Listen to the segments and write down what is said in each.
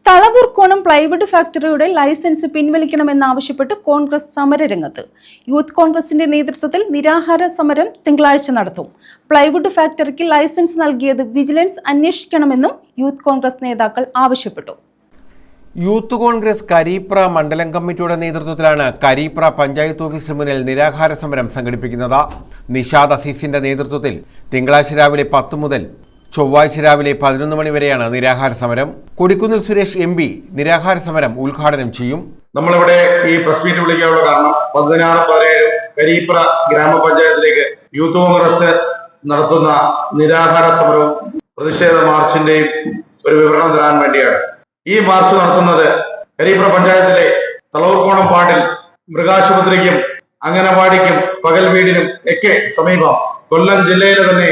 Thalavoorkonam plywood ഫാക്ടറിയുടെ licence പിൻവലിക്കണമെന്നാവശ്യപ്പെട്ട് Congress സമരരംഗത്ത്. Youth കോൺഗ്രസിന്റെ നേതൃത്വത്തിൽ നിരാഹാര സമരം തിങ്കളാഴ്ച നടത്തും. പ്ലൈവുഡ് ഫാക്ടറിക്ക് ലൈസൻസ് നൽകിയത് വിജിലൻസ് അന്വേഷിക്കണമെന്നും യൂത്ത് കോൺഗ്രസ് നേതാക്കൾ ആവശ്യപ്പെട്ടു. യൂത്ത് കോൺഗ്രസ് കരീപ്ര മണ്ഡലം കമ്മിറ്റിയുടെ നേതൃത്വത്തിലാണ് കരീപ്ര പഞ്ചായത്ത് ഓഫീസിന് മുന്നിൽ നിരാഹാര സമരം സംഘടിപ്പിക്കുന്നത്. നിഷാദ് അസീസിന്റെ നേതൃത്വത്തിൽ തിങ്കളാഴ്ച രാവിലെ 10 മുതൽ ചൊവ്വാഴ്ച രാവിലെ 11 മണി വരെയാണ് നിരാഹാര സമരം. കൊടിക്കുന്നിൽ സുരേഷ് MP നിരാഹാര സമരം ഉദ്ഘാടനം ചെയ്യും. നമ്മളിവിടെ ഈ പ്രസ് മീറ്റ് വിളിക്കാനുള്ള കാരണം 16-17 കരീപ്ര ഗ്രാമപഞ്ചായത്തിലേക്ക് യൂത്ത് കോൺഗ്രസ് നടത്തുന്ന നിരാഹാര സമരവും പ്രതിഷേധ മാർച്ചിന്റെയും ഒരു വിവരണം തരാൻ വേണ്ടിയാണ്. ഈ മാർച്ച് നടത്തുന്നത് കരീപ്ര പഞ്ചായത്തിലെ തളവൂർക്കോണം പാട്ടിൽ മൃഗാശുപത്രിക്കും അംഗനവാടിക്കും പകൽ വീടിനും ഒക്കെ സമീപം കൊല്ലം ജില്ലയിലെ തന്നെ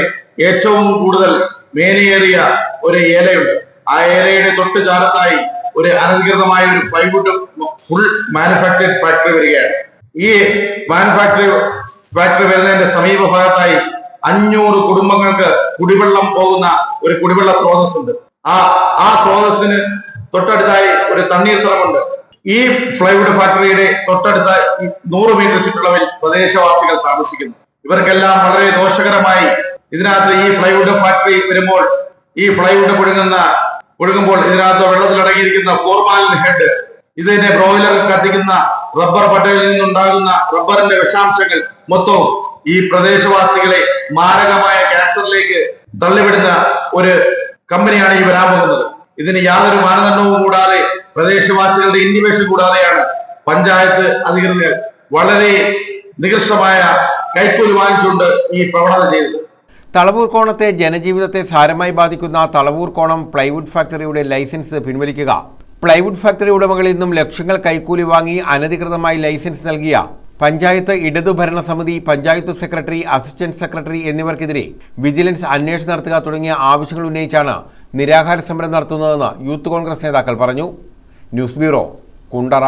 ഏറ്റവും കൂടുതൽ മേനയേറിയ ഒരു ഏലയുണ്ട്. ആ ഏലയുടെ തൊട്ട് ചാരത്തായി ഒരു അനധികൃതമായ ഒരു പ്ലൈവുഡ് ഫുൾ മാനുഫാക്ചർഡ് ഫാക്ടറി വരികയാണ്. ഈ ഫാക്ടറി വരുന്നതിന്റെ സമീപ ഭാഗത്തായി 500 കുടുംബങ്ങൾക്ക് കുടിവെള്ളം പോകുന്ന ഒരു കുടിവെള്ള സ്രോതസ്സുണ്ട്. ആ സ്രോതസ്സിന് തൊട്ടടുത്തായി ഒരു തണ്ണീർത്തടമുണ്ട്. ഈ പ്ലൈവുഡ് ഫാക്ടറിയുടെ തൊട്ടടുത്ത 100 മീറ്റർ ചുറ്റളവിൽ പ്രദേശവാസികൾ താമസിക്കുന്നു. ഇവർക്കെല്ലാം വളരെ ദോഷകരമായി ഇതിനകത്ത് ഈ പ്ലൈവുഡ് ഫാക്ടറി വരുമ്പോൾ ഈ പ്ലൈവുഡ് പുഴുങ്ങുമ്പോൾ ഇതിനകത്ത് വെള്ളത്തിലടങ്ങിയിരിക്കുന്ന ഫോർമാലിൻ ഹെഡ്, ഇതിനെ ബ്രോയിലർ കത്തിക്കുന്ന റബ്ബർ പട്ടയിൽ നിന്നുണ്ടാകുന്ന റബ്ബറിന്റെ വിഷാംശങ്ങൾ മൊത്തവും ഈ പ്രദേശവാസികളെ മാരകമായ ക്യാൻസറിലേക്ക് തള്ളിവിടുന്ന ഒരു കമ്പനിയാണ് ഈ വരാൻ പോകുന്നത്. ഇതിന് യാതൊരു മാനദണ്ഡവും കൂടാതെ പ്രദേശവാസികളുടെ ഇന്റിമേഷൻ കൂടാതെയാണ് പഞ്ചായത്ത് അധികൃതർ വളരെ നികൃഷ്ടമായ കൈക്കൂലി വാങ്ങിച്ചുകൊണ്ട് ഈ പ്രവണത ചെയ്തത്. തളവൂർക്കോണത്തെ ജനജീവിതത്തെ സാരമായി ബാധിക്കുന്ന തളവൂർക്കോണം പ്ലൈവുഡ് ഫാക്ടറിയുടെ ലൈസൻസ് പിൻവലിക്കുക. പ്ലൈവുഡ് ഫാക്ടറി ഉടമകളിൽ നിന്നും ലക്ഷങ്ങൾ കൈക്കൂലി വാങ്ങി അനധികൃതമായി ലൈസൻസ് നൽകിയ പഞ്ചായത്ത് ഇടതുഭരണ സമിതി, പഞ്ചായത്ത് സെക്രട്ടറി, അസിസ്റ്റന്റ് സെക്രട്ടറി എന്നിവർക്കെതിരെ വിജിലൻസ് അന്വേഷണം നടത്തുക തുടങ്ങിയ ആവശ്യങ്ങൾ ഉന്നയിച്ചാണ് നിരാഹാര സമരം നടത്തുന്നതെന്ന് യൂത്ത് കോൺഗ്രസ് നേതാക്കൾ പറഞ്ഞു. News bureau, Kundara.